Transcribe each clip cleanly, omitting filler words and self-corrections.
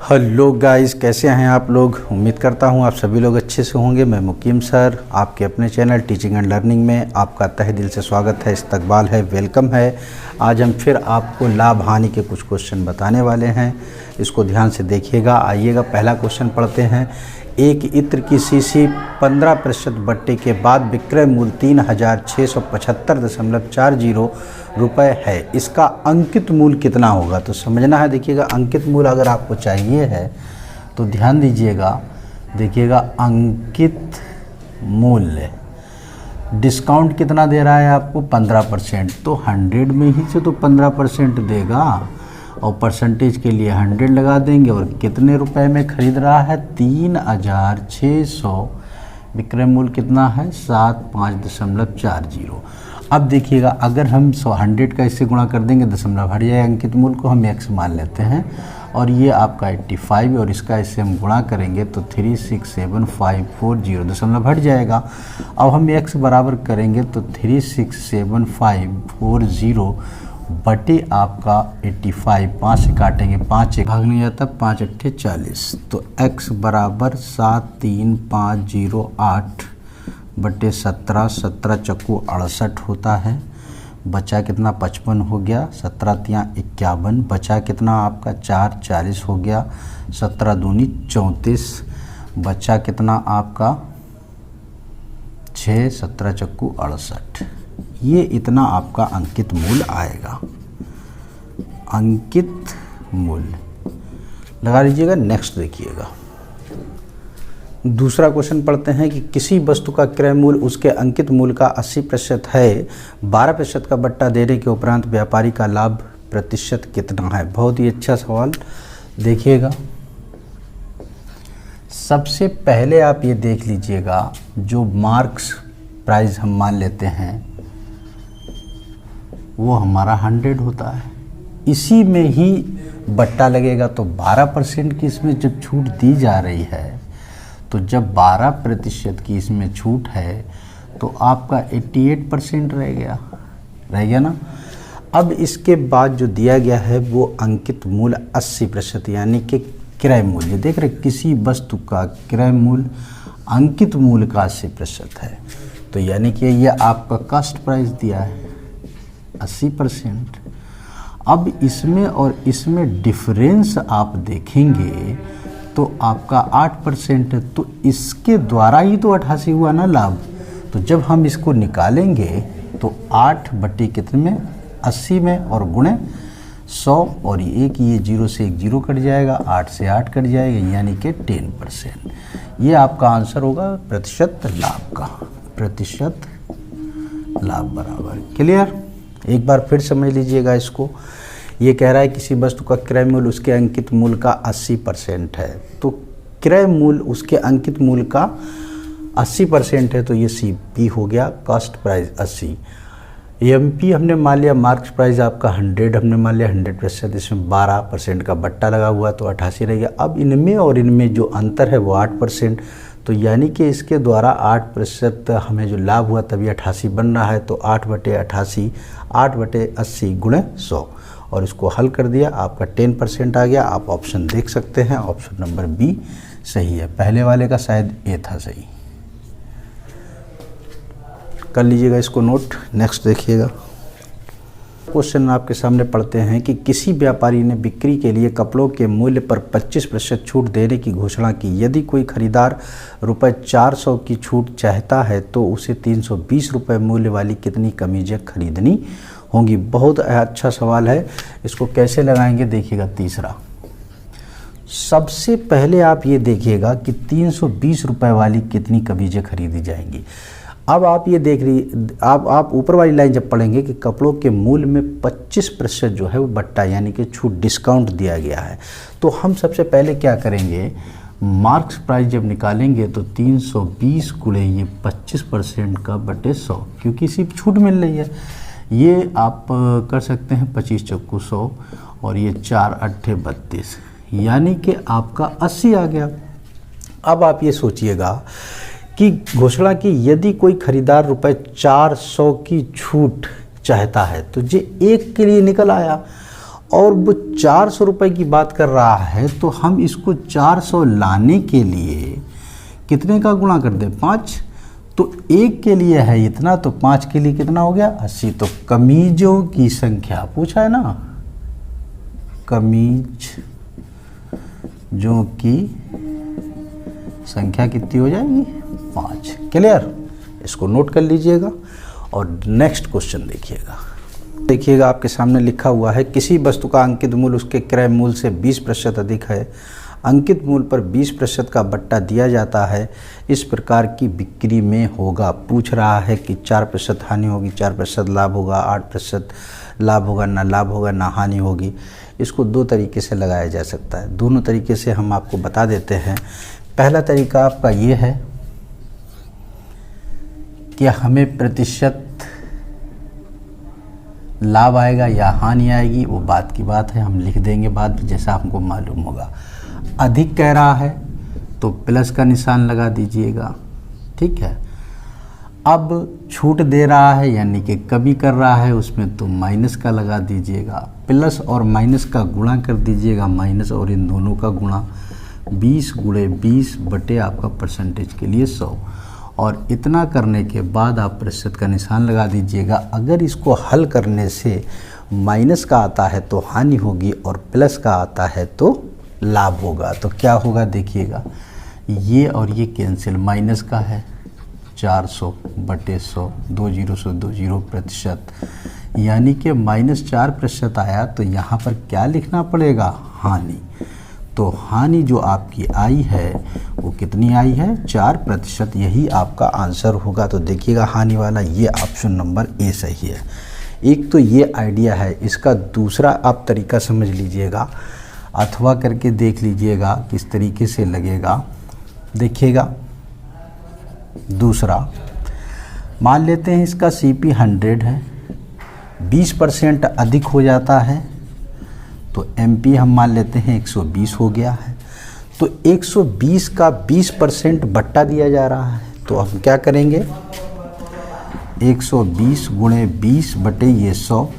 Hello guys, कैसे हैं आप लोग। उम्मीद करता हूं आप सभी लोग अच्छे से होंगे। मैं मुकीम सर आपके अपने चैनल टीचिंग एंड लर्निंग में आपका तहे दिल से स्वागत है, इस्तकबाल है, वेलकम है। आज हम फिर आपको लाभ हानि के कुछ क्वेश्चन बताने वाले हैं, इसको ध्यान से देखिएगा। आइएगा, पहला क्वेश्चन पढ़ते हैं। एक इत्र की शीशी 15% बट्टे के बाद विक्रय मूल्य 3675.40 रुपये है। इसका अंकित मूल्य कितना होगा? तो समझना है। देखिएगा, अंकित मूल्य अगर आपको चाहिए है तो ध्यान दीजिएगा। देखिएगा, अंकित मूल्य डिस्काउंट कितना दे रहा है आपको? 15%। तो 100 में ही से तो 15% देगा और परसेंटेज के लिए 100 लगा देंगे। और कितने रुपए में खरीद रहा है? 3600। विक्रय मूल्य कितना है? 75.40। अब देखिएगा, अगर हम 100 का इससे गुणा कर देंगे, दशमलव हट जाएगा। अंकित मूल्य को हम x मान लेते हैं और ये आपका 85 और इसका इससे हम गुणा करेंगे तो 367540 दशमलव हट जाएगा। अब हम x बराबर करेंगे तो 367540 बटे आपका 85, 5 से काटेंगे, 5 भाग नहीं जाता, 5 अट्ठे 40। तो x बराबर 73508 बटे 17, 17 चक्कू 68 होता है। बचा कितना? 55 हो गया। 17 तियाँ 51। बचा कितना आपका? 4, 40 हो गया। 17 दूनी 34। बचा कितना आपका? 6, 17 चक्कू 68। ये इतना आपका अंकित मूल्य आएगा। अंकित मूल्य लगा लीजिएगा। नेक्स्ट देखिएगा, दूसरा क्वेश्चन पढ़ते हैं कि किसी वस्तु का क्रय मूल्य उसके अंकित मूल्य का 80% है। 12% का बट्टा देने के उपरांत व्यापारी का लाभ प्रतिशत कितना है? बहुत ही अच्छा सवाल। देखिएगा, सबसे पहले आप ये देख लीजिएगा, जो मार्क्स प्राइस हम मान लेते हैं वो हमारा 100 होता है। इसी में ही बट्टा लगेगा। तो 12% की इसमें जब छूट दी जा रही है, तो जब 12% की इसमें छूट है तो आपका 88% रह गया ना। अब इसके बाद जो दिया गया है वो अंकित मूल्य 80%, यानी कि क्रय मूल्य। देख रहे, किसी वस्तु का क्रय मूल्य अंकित मूल्य का 80% है। तो यानी कि ये आपका कॉस्ट प्राइस दिया है 80%। अब इसमें और इसमें डिफरेंस आप देखेंगे तो आपका 8% है। तो इसके द्वारा ही तो 88 हुआ ना लाभ। तो जब हम इसको निकालेंगे तो 8 बटे कितने में? 80 में, और गुणे 100, और ये 0 से 1 0 कट जाएगा, 8 से 8 कट जाएगा, यानी कि 10%। ये आपका आंसर होगा प्रतिशत लाभ का। प्रतिशत लाभ बराबर। क्लियर? एक बार फिर समझ लीजिएगा इसको। ये कह रहा है किसी वस्तु का क्रय मूल्य उसके अंकित मूल्य का 80% है। तो क्रय मूल्य उसके अंकित मूल्य का 80% है, तो ये CP हो गया, कॉस्ट प्राइस 80। MP हमने मान लिया, मार्क्स प्राइस आपका 100 हमने मान लिया 100%। इसमें 12% का बट्टा लगा हुआ तो 88 रह गया। अब इनमें और इनमें जो अंतर है वो 8%। तो यानी कि इसके द्वारा 8% हमें जो लाभ हुआ तभी 88 बन रहा है। तो 8 बटे 88, 8 बटे 80 गुणे 100, और इसको हल कर दिया, आपका 10% आ गया। आप ऑप्शन देख सकते हैं, ऑप्शन नंबर बी सही है। पहले वाले का शायद ए था सही। कर लीजिएगा इसको नोट। नेक्स्ट देखिएगा, क्वेश्चन आपके सामने पढ़ते हैं कि किसी व्यापारी ने बिक्री के लिए कपड़ों के मूल्य पर 25% छूट देने की घोषणा की। यदि कोई खरीदार रुपये 400 की छूट चाहता है तो उसे 320 रुपये मूल्य वाली कितनी कमीजें खरीदनी होंगी? बहुत अच्छा सवाल है। इसको कैसे लगाएंगे? देखिएगा, तीसरा, सबसे पहले आप ये देखिएगा कि 320 रुपये वाली कितनी कमीजें खरीदी जाएंगी। अब आप ये देख रही, आप ऊपर वाली लाइन जब पढ़ेंगे कि कपड़ों के मूल्य में 25% जो है वो बट्टा, यानी कि छूट, डिस्काउंट दिया गया है। तो हम सबसे पहले क्या करेंगे? मार्क्स प्राइस जब निकालेंगे तो 320 गुणे ये 25% का बटे 100, क्योंकि सिर्फ छूट मिल रही है। ये आप कर सकते हैं 25 चक्कू 100, और ये 4 अट्ठे 32, यानी कि आपका 80 आ गया। अब आप ये सोचिएगा कि घोषणा की यदि कोई खरीदार रुपये 400 की छूट चाहता है, तो ये एक के लिए निकल आया और वो 400 रुपये की बात कर रहा है, तो हम इसको 400 लाने के लिए कितने का गुणा कर दें, 5। तो एक के लिए है इतना, तो 5 के लिए कितना हो गया, 80। तो कमीजों की संख्या पूछा है ना, कमीजों की संख्या कितनी हो जाएगी, 5। क्लियर, इसको नोट कर लीजिएगा। और नेक्स्ट क्वेश्चन देखिएगा आपके सामने लिखा हुआ है, किसी वस्तु का अंकित मूल्य उसके क्रय मूल्य से 20% अधिक है, अंकित मूल्य पर 20% का बट्टा दिया जाता है, इस प्रकार की बिक्री में होगा। पूछ रहा है कि 4% हानि होगी, 4% लाभ होगा, 8% लाभ होगा, ना लाभ होगा ना हानि होगी। इसको दो तरीके से लगाया जा सकता है, दोनों तरीके से हम आपको बता देते हैं। पहला तरीका आपका ये है कि हमें प्रतिशत लाभ आएगा या हानि आएगी, वो बात की बात है, हम लिख देंगे बाद में जैसा हमको मालूम होगा। अधिक कह रहा है तो प्लस का निशान लगा दीजिएगा, ठीक है। अब छूट दे रहा है यानी कि कमी कर रहा है उसमें, तो माइनस का लगा दीजिएगा। प्लस और माइनस का गुणा कर दीजिएगा, माइनस और इन दोनों का गुणा, 20 गुणे 20 बटे आपका परसेंटेज के लिए 100। और इतना करने के बाद आप प्रतिशत का निशान लगा दीजिएगा। अगर इसको हल करने से माइनस का आता है तो हानि होगी और प्लस का आता है तो लाभ होगा। तो क्या होगा देखिएगा, ये और ये कैंसिल, माइनस का है 400 बटे 100, 20 से 20 प्रतिशत, यानी कि -4% आया। तो यहाँ पर क्या लिखना पड़ेगा, हानि। तो हानि जो आपकी आई है वो कितनी आई है, 4%। यही आपका आंसर होगा। तो देखिएगा हानि वाला ये ऑप्शन नंबर ए सही है। एक तो ये आइडिया है, इसका दूसरा आप तरीका समझ लीजिएगा अथवा करके देख लीजिएगा किस तरीके से लगेगा। देखिएगा दूसरा, मान लेते हैं इसका CP 100 है, 20% अधिक हो जाता है तो MP हम मान लेते हैं 120 हो गया है। तो 120 का 20% बट्टा दिया जा रहा है, तो हम क्या करेंगे, 120 गुणे 20 बटे ये 100,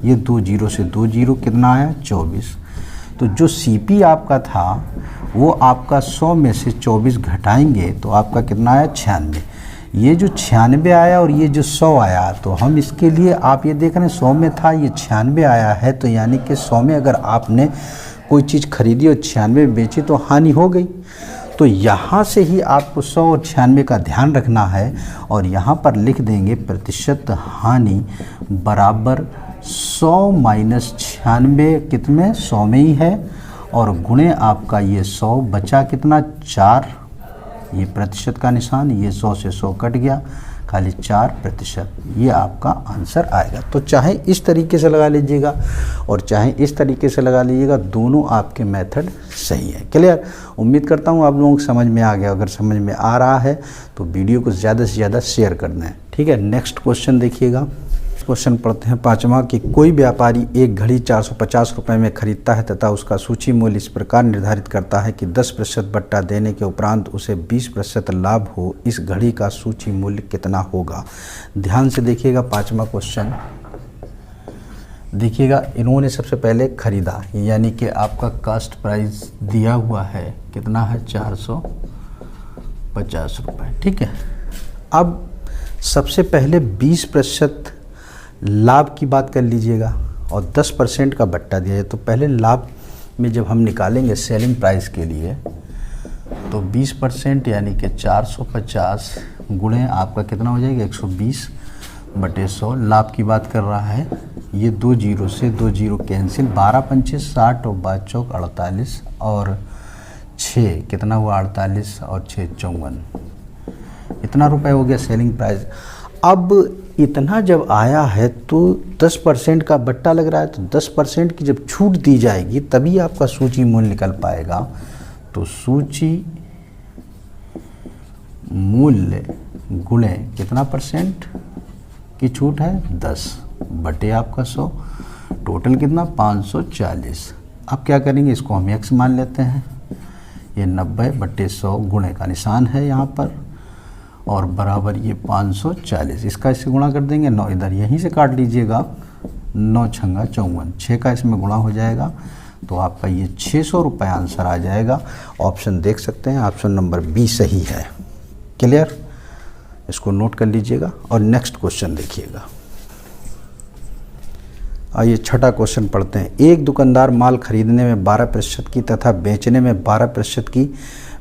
ये 20 से 20 कितना आया, 24। तो जो CP आपका था वो आपका 100 में से 24 घटाएंगे तो आपका कितना आया, 96। ये जो 96 आया और ये जो 100 आया, तो हम इसके लिए आप ये देख रहे हैं 100 में था, ये 96 आया है। तो यानी कि 100 में अगर आपने कोई चीज़ खरीदी और 96 में बेची तो हानि हो गई। तो यहाँ से ही आपको 100 और 96 का ध्यान रखना है और यहाँ पर लिख देंगे प्रतिशत हानि बराबर 100 माइनस 96 कितने, 100 में ही है, और गुणे आपका ये 100 बचा कितना, 4, ये प्रतिशत का निशान, ये 100 से 100 कट गया, खाली 4%। ये आपका आंसर आएगा। तो चाहे इस तरीके से लगा लीजिएगा और चाहे इस तरीके से लगा लीजिएगा, दोनों आपके मेथड सही है। क्लियर, उम्मीद करता हूँ आप लोगों को समझ में आ गया। अगर समझ में आ रहा है तो वीडियो को ज़्यादा से ज़्यादा शेयर करना है, ठीक है। नेक्स्ट क्वेश्चन देखिएगा। क्वेश्चन पढ़ते हैं 5वां कि कोई व्यापारी एक घड़ी 450 रुपये में खरीदता है तथा उसका सूची मूल्य इस प्रकार निर्धारित करता है कि 10% बट्टा देने के उपरांत उसे 20% लाभ हो, इस घड़ी का सूची मूल्य कितना होगा। ध्यान से देखिएगा 5वां क्वेश्चन। देखिएगा, इन्होंने सबसे पहले खरीदा, यानी कि आपका कास्ट प्राइस दिया हुआ है कितना है, 450 रुपये, ठीक है। अब सबसे पहले 20% लाभ की बात कर लीजिएगा और 10% का बट्टा दिया है। तो पहले लाभ में जब हम निकालेंगे सेलिंग प्राइस के लिए, तो 20% यानी कि 450 गुणे आपका कितना हो जाएगा, 120 बटे 100। लाभ की बात कर रहा है, ये 20 से 20 कैंसिल, 12 पंचे 60 और 5 चौक 48 और 6 कितना हुआ, 48 और 6 54, इतना रुपए हो गया सेलिंग प्राइस। अब इतना जब आया है तो 10% का बट्टा लग रहा है, तो 10% की जब छूट दी जाएगी तभी आपका सूची मूल्य निकल पाएगा। तो सूची मूल्य गुणे कितना परसेंट की छूट है, 10 बटे आपका 100, टोटल कितना 540। अब क्या करेंगे, इसको हम x मान लेते हैं, ये 90 बटे 100 गुणे का निशान है यहाँ पर और बराबर ये 540। इसका इससे गुणा कर देंगे, 9 इधर यहीं से काट लीजिएगा, 9 छंगा 54, 6 का इसमें गुणा हो जाएगा तो आपका ये 600 रुपये आंसर आ जाएगा। ऑप्शन देख सकते हैं, ऑप्शन नंबर बी सही है। क्लियर, इसको नोट कर लीजिएगा और नेक्स्ट क्वेश्चन देखिएगा। आइए छठा क्वेश्चन पढ़ते हैं। एक दुकानदार माल खरीदने में 12% की तथा बेचने में 12% की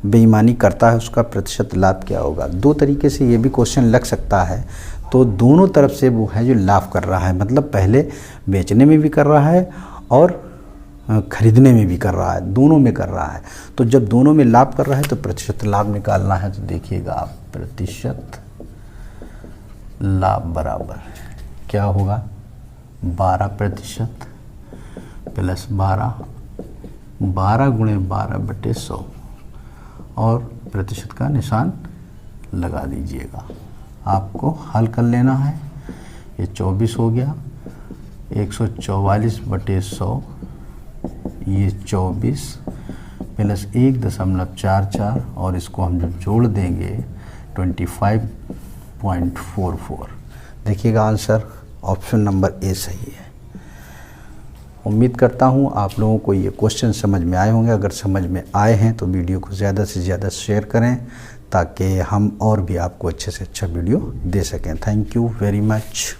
बेईमानी करता है, उसका प्रतिशत लाभ क्या होगा। दो तरीके से ये भी क्वेश्चन लग सकता है। तो दोनों तरफ से वो है जो लाभ कर रहा है, मतलब पहले बेचने में भी कर रहा है और खरीदने में भी कर रहा है, दोनों में कर रहा है। तो जब दोनों में लाभ कर रहा है तो प्रतिशत लाभ निकालना है। तो देखिएगा आप, प्रतिशत लाभ बराबर क्या होगा, 12% प्लस 12 गुणे 12/100 और प्रतिशत का निशान लगा दीजिएगा। आपको हल कर लेना है। ये 24 हो गया, 144/100, ये 24 प्लस 1.44 और इसको हम जब जोड़ देंगे 25.44। देखिएगा आंसर ऑप्शन नंबर ए सही है। उम्मीद करता हूँ आप लोगों को ये क्वेश्चन समझ में आए होंगे। अगर समझ में आए हैं तो वीडियो को ज़्यादा से ज़्यादा शेयर करें ताकि हम और भी आपको अच्छे से अच्छा वीडियो दे सकें। Thank you very much.